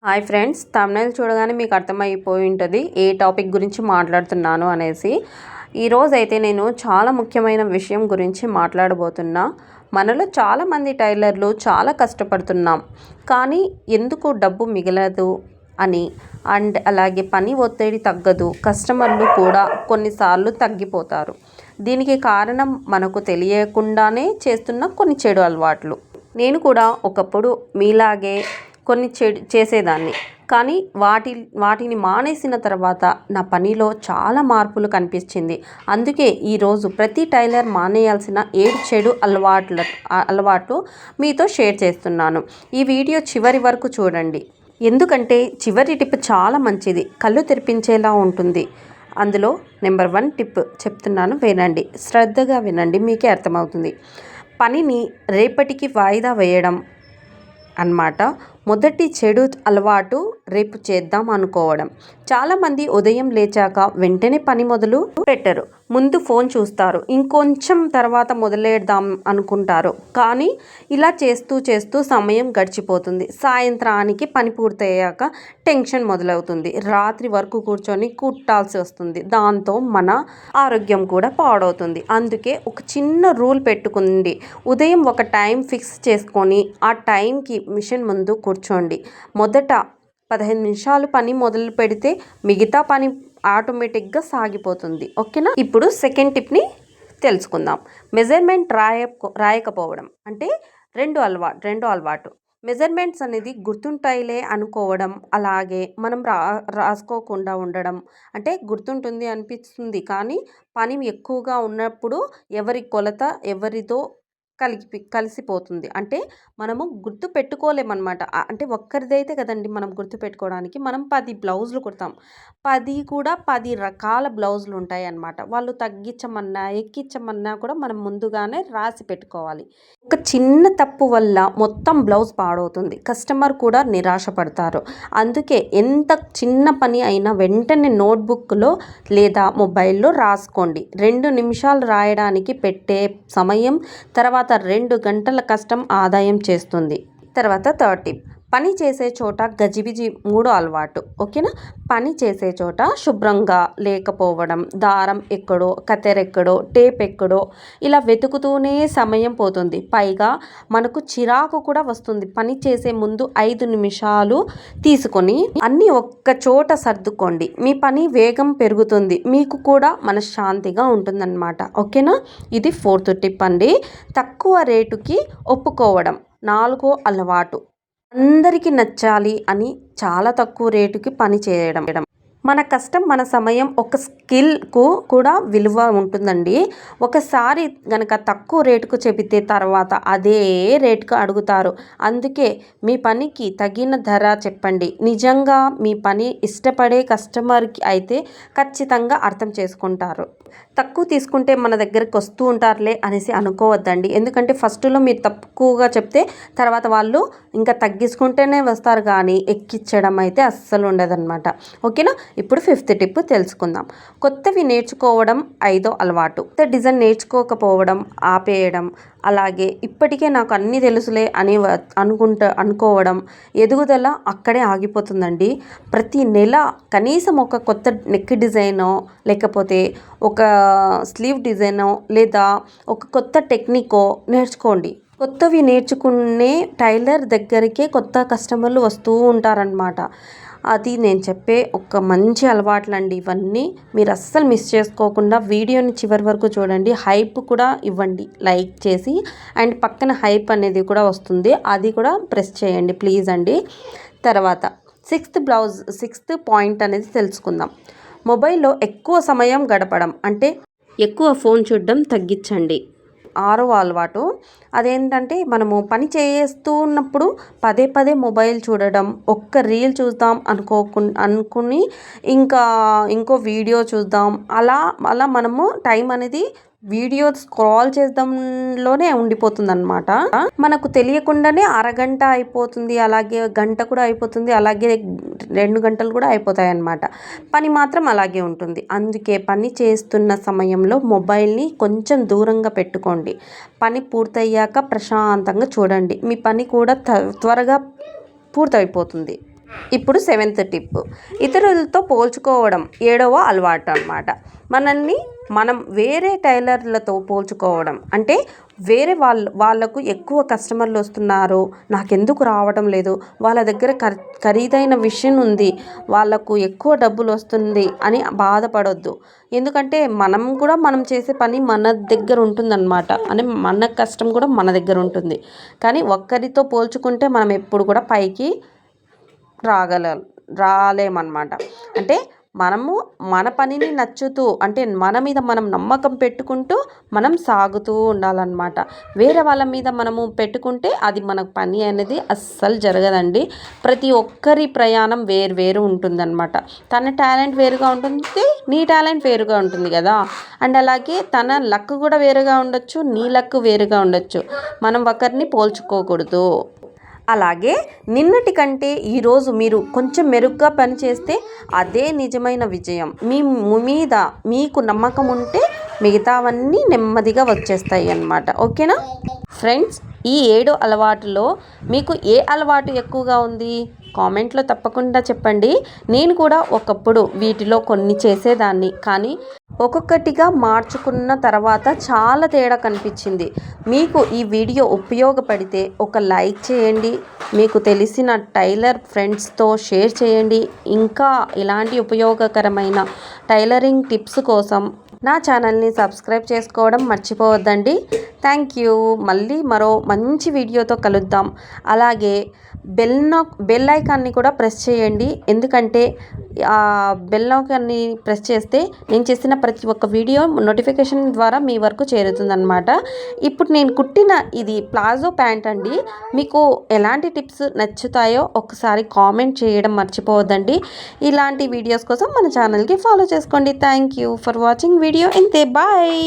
Hi friends, thumbnail చూడగానే మీకు అర్థమైపోయి ఉంటుంది ఏ టాపిక్ గురించి మాట్లాడుతున్నాను అనేసి. ఈరోజైతే నేను చాలా ముఖ్యమైన విషయం గురించి మాట్లాడబోతున్నా. మనలో చాలామంది టైలర్లు చాలా కష్టపడుతున్నాం, కానీ ఎందుకు డబ్బు మిగలదు అని, అండ్ అలాగే పని ఒత్తిడి తగ్గదు, కస్టమర్లు కూడా కొన్నిసార్లు తగ్గిపోతారు. దీనికి కారణం మనకు తెలియకుండానే చేస్తున్న కొన్ని చెడు అలవాట్లు. నేను కూడా ఒకప్పుడు మీలాగే కొన్ని చేసేదాన్ని, కానీ వాటిని మానేసిన తర్వాత నా పనిలో చాలా మార్పులు కనిపించింది. అందుకే ఈరోజు ప్రతి టైలర్ మానేయాల్సిన 7 చెడు అలవాట్లు మీతో షేర్ చేస్తున్నాను. ఈ వీడియో చివరి వరకు చూడండి, ఎందుకంటే చివరి టిప్ చాలా మంచిది, కళ్ళు తెరిపించేలా ఉంటుంది. అందులో నెంబర్ 1 టిప్ చెప్తున్నాను, వినండి, శ్రద్ధగా వినండి, మీకే అర్థమవుతుంది. పనిని రేపటికి వాయిదా వేయడం అన్నమాట. మొదటి చెడు అలవాటు రేపు చేద్దాం అనుకోవడం. చాలామంది ఉదయం లేచాక వెంటనే పని మొదలు పెట్టరు. ముందు ఫోన్ చూస్తారు, ఇంకొంచెం తర్వాత మొదలెడదాం అనుకుంటారు. కానీ ఇలా చేస్తూ సమయం గడిచిపోతుంది. సాయంత్రానికి పని పూర్తయ్యాక టెన్షన్ మొదలవుతుంది. రాత్రి వరకు కూర్చొని కుట్టాల్సి వస్తుంది. దాంతో మన ఆరోగ్యం కూడా పాడవుతుంది. అందుకే ఒక చిన్న రూల్ పెట్టుకోండి. ఉదయం ఒక టైం ఫిక్స్ చేసుకొని ఆ టైంకి మిషన్ ముందు కూర్చోండి. మొదట 15 నిమిషాలు పని మొదలు పెడితే మిగతా పని ఆటోమేటిక్గా సాగిపోతుంది. ఓకేనా? ఇప్పుడు సెకండ్ టిప్ని తెలుసుకుందాం. మెజర్మెంట్ రాయకపోవడం అంటే రెండో అలవాటు. మెజర్మెంట్స్ అనేది గుర్తుంటాయిలే అనుకోవడం, అలాగే మనం రాసుకోకుండా ఉండడం. అంటే గుర్తుంటుంది అనిపిస్తుంది, కానీ పని ఎక్కువగా ఉన్నప్పుడు ఎవరి కొలత ఎవరితో కలిసిపోతుంది. అంటే మనము గుర్తు పెట్టుకోలేమన్నమాట. అంటే ఒక్కరిదైతే కదండి మనం గుర్తు పెట్టుకోవడానికి. మనం 10 బ్లౌజులు కుడతాం, 10 రకాల బ్లౌజులు ఉంటాయి అన్నమాట. వాళ్ళు తగ్గించమన్నా ఎక్కించమన్నా కూడా మనం ముందుగానే రాసి పెట్టుకోవాలి. ఒక చిన్న తప్పు వల్ల మొత్తం బ్లౌజ్ పాడవుతుంది, కస్టమర్ కూడా నిరాశపడతారు. అందుకే ఎంత చిన్న పని అయినా వెంటనే నోట్బుక్లో లేదా మొబైల్లో రాసుకోండి. 2 నిమిషాలు రాయడానికి పెట్టే సమయం తర్వాత 2 గంటల కష్టం ఆదాయం చేస్తుంది. తర్వాత థర్డ్ టిప్, పని చేసే చోట గజిబిజి మూడో అలవాటు. ఓకేనా? పని చేసే చోట శుభ్రంగా లేకపోవడం, దారం ఎక్కడో, కత్తెర ఎక్కడో, టేప్ ఎక్కడో, ఇలా వెతుకుతూనే సమయం పోతుంది. పైగా మనకు చిరాకు కూడా వస్తుంది. పని చేసే ముందు 5 నిమిషాలు తీసుకొని అన్నీ ఒక్క చోట సర్దుకోండి. మీ పని వేగం పెరుగుతుంది, మీకు కూడా మనశ్శాంతిగా ఉంటుందన్నమాట. ఓకేనా? ఇది 4th టిప్ అండి. తక్కువ రేటుకి ఒప్పుకోవడం. 4వ అలవాటు, అందరికీ నచ్చాలి అని చాలా తక్కువ రేటుకి పని చేయడం. మన కష్టం, మన సమయం, ఒక స్కిల్కు కూడా విలువ ఉంటుందండి. ఒకసారి గనక తక్కువ రేటుకు చెబితే తర్వాత అదే రేటుకు అడుగుతారు. అందుకే మీ పనికి తగిన ధర చెప్పండి. నిజంగా మీ పని ఇష్టపడే కస్టమర్కి అయితే ఖచ్చితంగా అర్థం చేసుకుంటారు. తక్కువ తీసుకుంటే మన దగ్గరికి వస్తూ ఉంటారులే అనేసి అనుకోవద్దండి. ఎందుకంటే ఫస్ట్లో మీరు తక్కువగా చెప్తే తర్వాత వాళ్ళు ఇంకా తగ్గించుకుంటేనే వస్తారు, కానీ ఎక్కించడం అయితే అస్సలు ఉండదన్నమాట. ఓకేనా? ఇప్పుడు 5th టిప్ తెలుసుకుందాం. కొత్తవి నేర్చుకోవడం 5వ అలవాటు. డిజైన్ నేర్చుకోకపోవడం, ఆపేయడం, అలాగే ఇప్పటికే నాకు అన్నీ తెలుసులే అని అనుకోవడం, ఎదుగుదల అక్కడే ఆగిపోతుందండి. ప్రతి నెల కనీసం ఒక కొత్త నెక్ డిజైనో, లేకపోతే ఒక స్లీవ్ డిజైనో, లేదా ఒక కొత్త టెక్నికో నేర్చుకోండి. కొత్తవి నేర్చుకునే టైలర్ దగ్గరికే కొత్త కస్టమర్లు వస్తూ ఉంటారనమాట. అది నేను చెప్పే ఒక మంచి అలవాట్లండి ఇవన్నీ. మీరు అస్సలు మిస్ చేసుకోకుండా వీడియోని చివరి వరకు చూడండి. హైప్ కూడా ఇవ్వండి లైక్ చేసి, అండ్ పక్కన హైప్ అనేది కూడా వస్తుంది, అది కూడా ప్రెస్ చేయండి ప్లీజ్ అండి. తర్వాత 6th పాయింట్ అనేది తెలుసుకుందాం. మొబైల్లో ఎక్కువ సమయం గడపడం అంటే ఎక్కువ ఫోన్ చూడడం తగ్గించండి. 6వ అలవాటు, అదేంటంటే మనము పని చేస్తూ ఉన్నప్పుడు పదే మొబైల్ చూడడం. ఒక్క రీల్ చూద్దాం అనుకుని ఇంకో వీడియో చూద్దాం, అలా మనము టైం అనేది వీడియో స్క్రాల్ చేద్దాంలోనే ఉండిపోతుంది అనమాట. మనకు తెలియకుండానే అరగంట అయిపోతుంది, అలాగే గంట కూడా అయిపోతుంది, అలాగే 2 గంటలు కూడా అయిపోతాయి అన్నమాట. పని మాత్రం అలాగే ఉంటుంది. అందుకే పని చేస్తున్న సమయంలో మొబైల్ని కొంచెం దూరంగా పెట్టుకోండి. పని పూర్తయ్యాక ప్రశాంతంగా చూడండి. మీ పని కూడా త్వరగా పూర్తయిపోతుంది. ఇప్పుడు 7th టిప్, ఇతరులతో పోల్చుకోవడం 7వ అలవాటు అన్నమాట. మనల్ని మనం వేరే టైలర్లతో పోల్చుకోవడం అంటే వేరే వాళ్ళకు ఎక్కువ కస్టమర్లు వస్తున్నారు, నాకెందుకు రావడం లేదు, వాళ్ళ దగ్గర ఖరీదైన విషయం ఉంది, వాళ్ళకు ఎక్కువ డబ్బులు వస్తుంది అని బాధపడొద్దు. ఎందుకంటే మనం చేసే పని మన దగ్గర ఉంటుందన్నమాట, అని మన కష్టం కూడా మన దగ్గర ఉంటుంది. కానీ ఒక్కరితో పోల్చుకుంటే మనం ఎప్పుడు కూడా పైకి రాలేమన్నమాట. అంటే మనము మన పనిని నచ్చుతూ అంటే మన మీద మనం నమ్మకం పెట్టుకుంటూ మనం సాగుతూ ఉండాలన్నమాట. వేరే వాళ్ళ మీద మనము పెట్టుకుంటే అది మన పని అనేది అస్సలు జరగదండి. ప్రతి ఒక్కరి ప్రయాణం వేరు ఉంటుందన్నమాట. తన టాలెంట్ వేరుగా ఉంటుంది, నీ టాలెంట్ వేరుగా ఉంటుంది కదా. అండ్ అలాగే తన లక్ కూడా వేరుగా ఉండొచ్చు, నీ లక్ వేరుగా ఉండొచ్చు. మనం ఒకరిని పోల్చుకోకూడదు. అలాగే నిన్నటి కంటే ఈరోజు మీరు కొంచెం మెరుగ్గా పనిచేస్తే అదే నిజమైన విజయం. మీ మీద మీకు నమ్మకం ఉంటే మిగతావన్నీ నెమ్మదిగా వచ్చేస్తాయి అన్నమాట. ఓకేనా ఫ్రెండ్స్, ఈ 7 అలవాటులో మీకు ఏ అలవాటు ఎక్కువగా ఉంది కామెంట్లో తప్పకుండా చెప్పండి. నేను కూడా ఒకప్పుడు వీటిలో కొన్ని చేసేదాన్ని, కానీ ఒక్కొక్కటిగా మార్చుకున్న తర్వాత చాలా తేడా కనిపించింది. మీకు ఈ వీడియో ఉపయోగపడితే ఒక లైక్ చేయండి, మీకు తెలిసిన టైలర్ ఫ్రెండ్స్తో షేర్ చేయండి. ఇంకా ఇలాంటి ఉపయోగకరమైన టైలరింగ్ టిప్స్ కోసం నా ఛానల్ని సబ్స్క్రైబ్ చేసుకోవడం మర్చిపోవద్దండి. Thank you. మళ్ళీ మరో మంచి వీడియోతో కలుద్దాం. అలాగే బెల్ ఐకాన్ని కూడా ప్రెస్ చేయండి, ఎందుకంటే ఆ బెల్ ఐకాన్ని ప్రెస్ చేస్తే నేను చేసిన ప్రతి ఒక్క వీడియో నోటిఫికేషన్ ద్వారా మీ వరకు చేరుతుందన్నమాట. ఇప్పుడు నేను కుట్టిన ఇది ప్లాజో ప్యాంట్ అండి. మీకు ఎలాంటి టిప్స్ నచ్చుతాయో ఒకసారి కామెంట్ చేయడం మర్చిపోవద్దండి. ఇలాంటి వీడియోస్ కోసం మన ఛానల్కి ఫాలో చేసుకోండి. Thank you for watching video. ఇంతే, బాయ్.